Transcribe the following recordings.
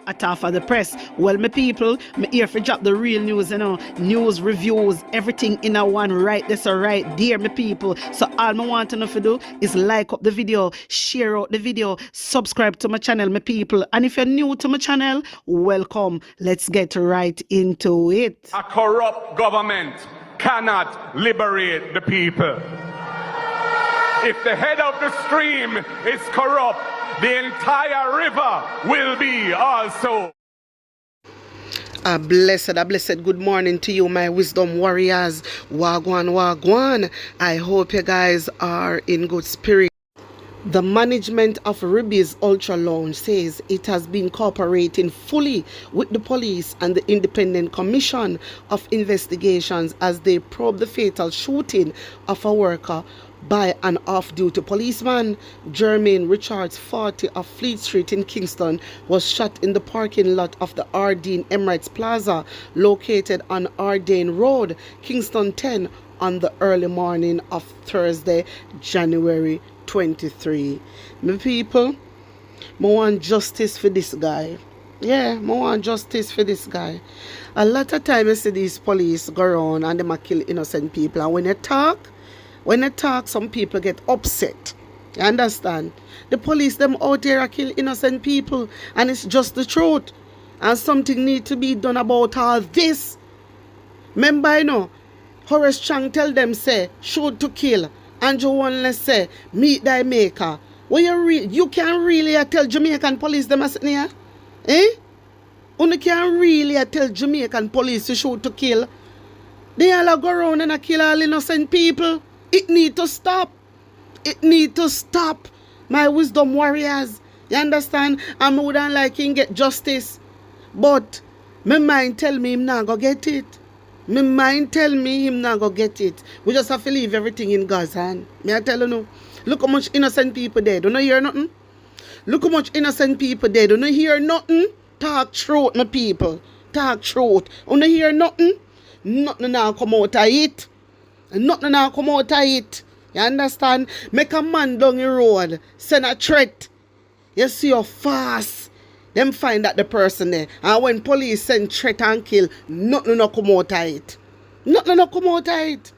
At half of the press. Well, my people, me here for drop the real news, news, reviews, everything in a one right this or right there, my people. So all I want to know to do is like up the video, share out the video, subscribe to my channel, my people. And if you're new to my channel, welcome. Let's get right into it. A corrupt government cannot liberate the people. If the head of the stream is corrupt, the entire river will be also. A blessed good morning to you, my wisdom warriors. Wagwan, wagwan. I hope you guys are in good spirit. The management of Ribby's Ultra Lounge says it has been cooperating fully with the police and the Independent Commission of Investigations as they probe the fatal shooting of a worker by an off-duty policeman. Jermaine Richards, 40, of Fleet Street in Kingston, was shot in the parking lot of the Ardeen Emirates Plaza, located on Ardeen Road, Kingston 10, on the early morning of Thursday, January 23. My people, I want justice for this guy. Yeah, I want justice for this guy. A lot of times I see these police go around and they kill innocent people. And when they talk, some people get upset. You understand? The police, them out there kill innocent people. And it's just the truth. And something need to be done about all this. Remember, Horace Chang tell them, say, shoot to kill. Andrew Wanless say, meet thy maker. Well, you can't really tell Jamaican police them are sitting here? Eh? You can't really tell Jamaican police to shoot to kill. They all go around and kill all innocent people. It need to stop. It need to stop. My wisdom warriors. You understand? I wouldn't like him get justice. But my mind tell me him not go get it. My mind tell me him not go get it. We just have to leave everything in God's hand. May I tell you no? Look how much innocent people dead. Don't you hear nothing? Look how much innocent people dead. Don't you hear nothing? Talk truth, my people. Talk truth. Don't you hear nothing? Nothing now come out of it. Nothing now come out of it. You understand? Make a man down the road. Send a threat. You see how fast them find that the person there. And when police send threat and kill, nothing no come out of it. Nothing no come out of it.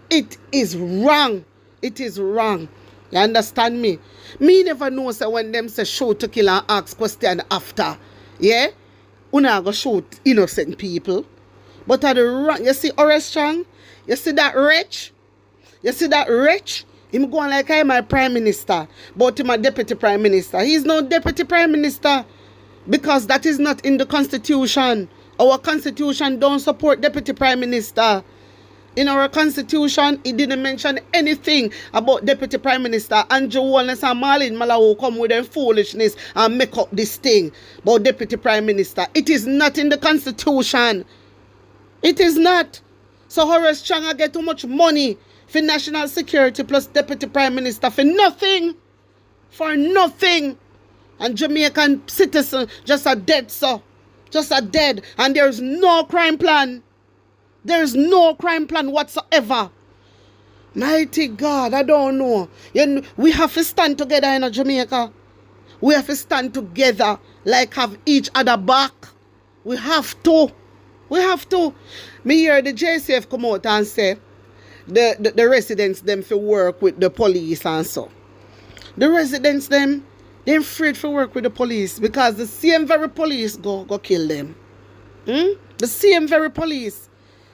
It is wrong. It is wrong. You understand me? Me never know say when them say shoot to kill and ask question after. Yeah? You not go shoot innocent people. But at the wrong, you see Horace Strong? You see that wretch? You see that wretch? Him going like I'm my prime minister, but him a deputy prime minister. He's no deputy prime minister because that is not in the constitution. Our constitution don't support deputy prime minister. In our constitution, it didn't mention anything about deputy prime minister. Andrew Wallace and Marlene Malawi come with their foolishness and make up this thing about deputy prime minister. It is not in the constitution. It is not. So Horace Chang get too much money for national security plus deputy prime minister for nothing. For nothing. And Jamaican citizen just a dead, so. Just a dead. And there's no crime plan. There's no crime plan whatsoever. Mighty God, I don't know. We have to stand together in Jamaica. We have to stand together like have each other back. We have to. We have to. Me hear the JCF come out and say the residents them for work with the police and so. The residents them, they're afraid for work with the police because the same very police go kill them. The same very police.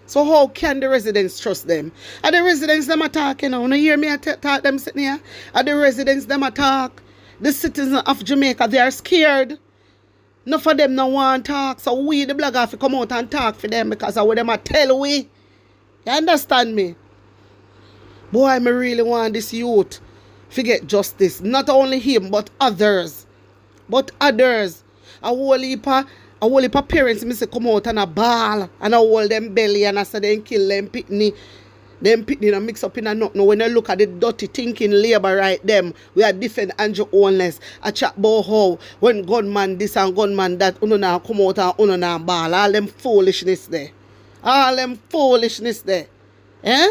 So how can the residents trust them? Are the residents them attack, you know? You hear me attack them sitting here? Are the residents them attack? The citizens of Jamaica, they are scared. None of them no want to talk. So we, the blogger, have to come out and talk for them because of what them a tell we. You understand me? Boy, I really want this youth to get justice. Not only him, but others. But others. A whole heap of parents me say come out and a ball and a hold them belly and I say they kill them pitney. Them pitney and mix up in a nothing. When you look at the dirty thinking labor right them, we are defend Andrew Ownless. A chat about how when gunman this and gunman that uno na come out and uno na ball. All them foolishness there. All them foolishness there. Eh?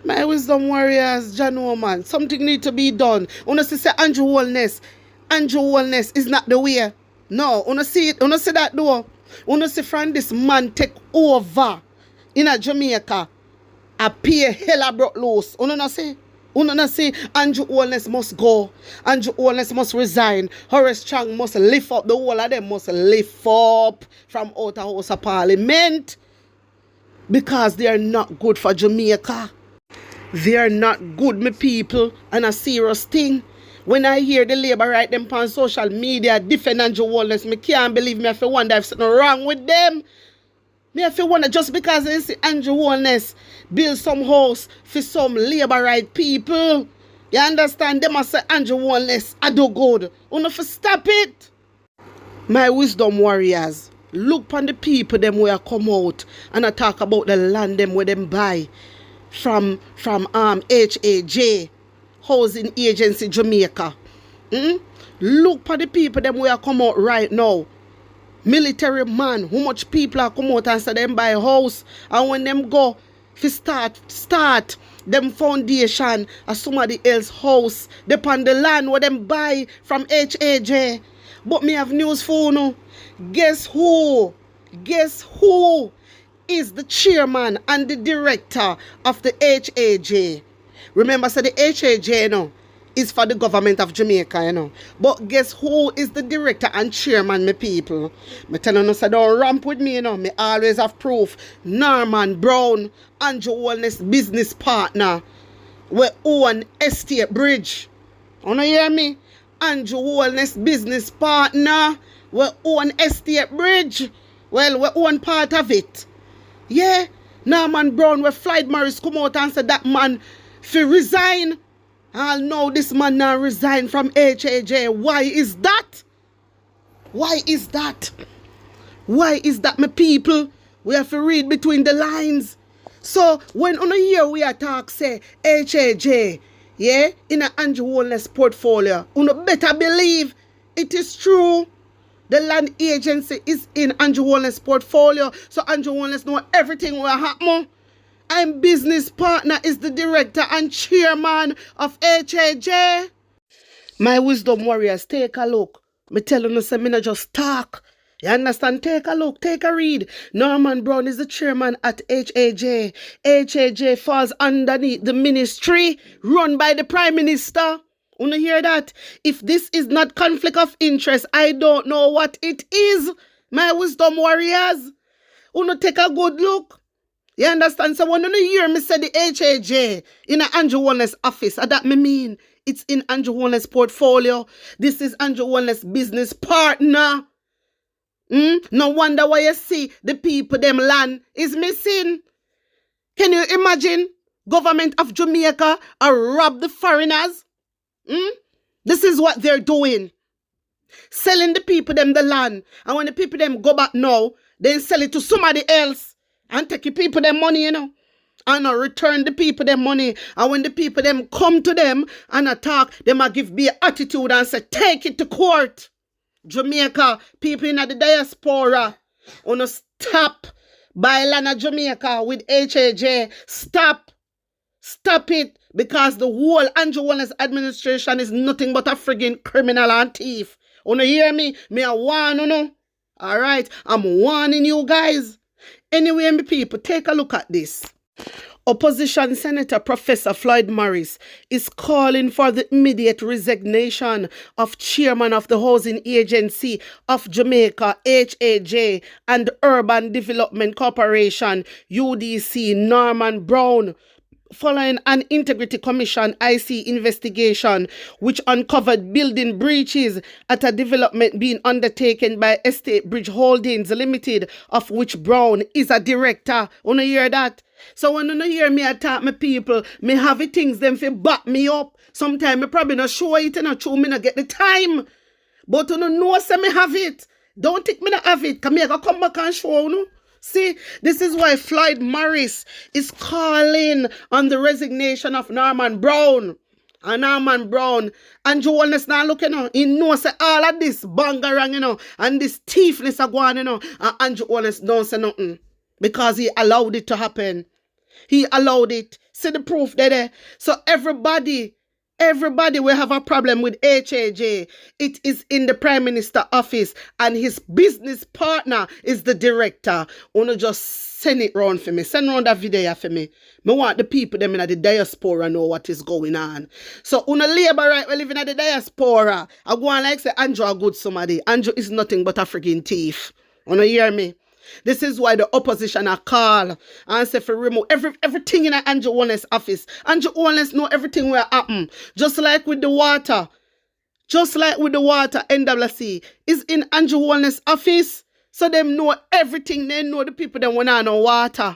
My wisdom warriors, John Woman, something need to be done. Uno say Andrew Ownless is not the way. No, you see it, you see that though. You see from this man take over in a Jamaica. I pay hella broke loose. You know see? You know see? Andrew Holness must go. Andrew Holness must resign. Horace Chang must lift up. The whole of them must lift up from out of House of Parliament. Because they are not good for Jamaica. They are not good, my people. And a serious thing. When I hear the Labour right them on social media defend Andrew Holness, I can't believe me. I feel wonder if something wrong with them. Me I feel wonder just because they see Andrew Holness build some house for some Labour right people. You understand? They must say Andrew Holness, I do good. You know for stop it. My wisdom warriors, look on the people them where come out and I talk about the land them where them buy from HAJ. Housing Agency Jamaica. Look for the people them where come out right now. Military man, how much people are come out and say them buy a house, and when them go fi start them foundation at somebody else house depend the land where them buy from HAJ. But me have news for you now. Guess who is the chairman and the director of the HAJ? Remember, so the HAJ, you know, is for the government of Jamaica, you know. But guess who is the director and chairman, my people? Me telling you, so don't ramp with me, you know. Me always have proof. Norman Brown, Andrew Holness business partner, we own Estate Bridge. You know hear me? Andrew Holness business partner, we own Estate Bridge. Well, we own part of it. Yeah, Norman Brown, where Floyd Morris come out and said that man fi resign. I'll know this man now resign from HAJ. Why is that? Why is that? Why is that, my people? We have to read between the lines. So when on a year we attack say HAJ, yeah, in an Andrew Holness portfolio, you better believe it is true. The land agency is in Andrew Holness portfolio, so Andrew Holness know everything will happen. I'm business partner is the director and chairman of HAJ. My wisdom warriors, take a look. Me tell you, say me not just talk. You understand? Take a look, take a read. Norman Brown is the chairman at HAJ. HAJ falls underneath the ministry run by the Prime Minister. You hear that? If this is not conflict of interest, I don't know what it is. My wisdom warriors. You take a good look. You understand? So when you hear me say the HAJ in Andrew Holness office, that me mean it's in Andrew Holness portfolio. This is Andrew Holness business partner. No wonder why you see the people them land is missing. Can you imagine? Government of Jamaica are rob the foreigners. This is what they're doing. Selling the people them the land. And when the people them go back now, they sell it to somebody else. And take the people their money, you know. And return the people their money. And when the people them come to them and attack, they might give me attitude and say, take it to court. Jamaica, people in the diaspora, wanna stop buy land of Jamaica with HAJ. Stop. Stop it. Because the whole Andrew Holness administration is nothing but a friggin' criminal and thief. Wanna hear me? Me a warn you know. Alright, I'm warning you guys. Anyway, my people, take a look at this. Opposition Senator Professor Floyd Morris is calling for the immediate resignation of Chairman of the Housing Agency of Jamaica, HAJ, and Urban Development Corporation, UDC, Norman Brown, following an Integrity Commission IC investigation which uncovered building breaches at a development being undertaken by Estate Bridge Holdings Limited, of which Brown is a director. You hear that? So when you hear me attack my people, me have it things them fi back me up. Sometimes me probably not show it and not true, me not get the time. But you know say me have it. Don't think me not have it. Come here, go come back and show you. See, this is why Floyd Morris is calling on the resignation of Norman Brown. And Norman Brown, Andrew Holness now look, you know, he knows say all of this bangarang, you know, and this thiefness are going, you know, and Andrew Holness don't say nothing because he allowed it to happen. He allowed it. See the proof there. So everybody Everybody will have a problem with HAJ. It is in the Prime Minister office and his business partner is the director. Wanna just send it round for me. Send round that video for me. Me want the people them in the diaspora know what is going on. So una labor right we living in the diaspora. I go on like say Andrew a good somebody. Andrew is nothing but a friggin' thief. Wanna hear me? This is why the opposition are call and say for remove everything in Andrew Holness office. Andrew Holness know everything will happen. Just like with the water. Just like with the water, NWC is in Andrew Holness office. So them know everything. They know the people that want on water.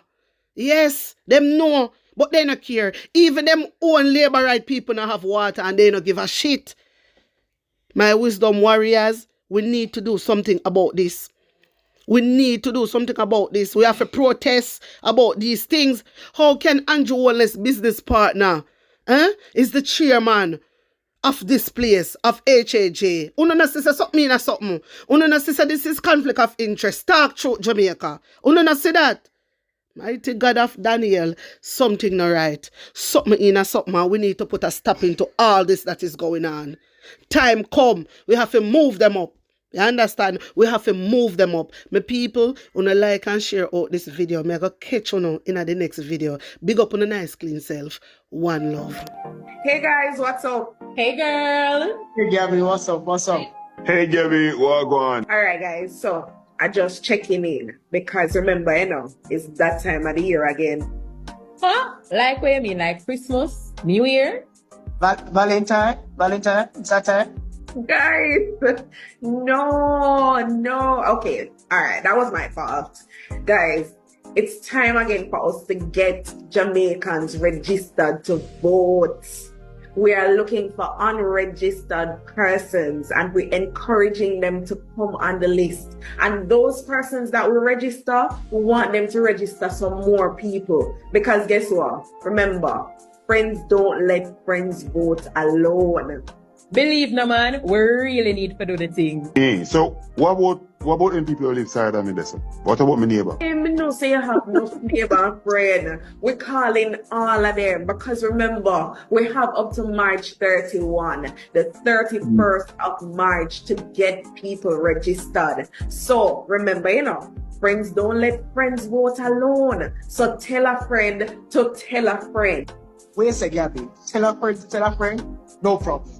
Yes, them know. But they don't care. Even them own labor right people don't have water and they don't give a shit. My wisdom warriors, we need to do something about this. We need to do something about this. We have to protest about these things. How can Andrew Holness business partner is the chairman of this place, of HAJ? Uno na say something in something. Uno na say this is conflict of interest. Talk through Jamaica. Uno na say that. Mighty God of Daniel, something not right. Something in a something. We need to put a stop into all this that is going on. Time come. We have to move them up. You understand? We have to move them up. My people, wanna like and share out this video. Me go catch you in the next video. Big up on a nice clean self. One love. Hey guys, what's up? Hey girl. Hey Gabby, what's up? What's up? Hey, Gabby, what going on? Alright guys, so I just checking in because remember, it's that time of the year again. Huh? Like what you mean? Like Christmas? New Year? Valentine? Is that time? Guys, no. Okay, alright, that was my fault. Guys, it's time again for us to get Jamaicans registered to vote. We are looking for unregistered persons and we're encouraging them to come on the list. And those persons that will register, we want them to register some more people. Because guess what? Remember, friends don't let friends vote alone. Believe no man, we really need to do the thing. Hey, so what about them people who live side of me this? What about my neighbor? Hey, me know say you have no neighbor and friend. We're calling all of them because remember, we have up to March 31, the 31st of March to get people registered. So remember, friends don't let friends vote alone. So tell a friend to tell a friend. Wait a sec, Gabby. Tell a friend to tell a friend. No problem.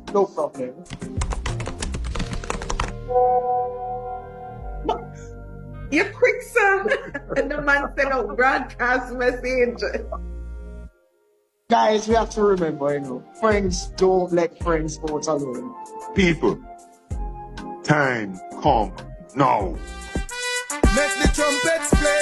You're quick, sir. And the man sent a broadcast message. Guys, we have to remember, friends don't let friends vote alone. People, time come now. Let the trumpets play.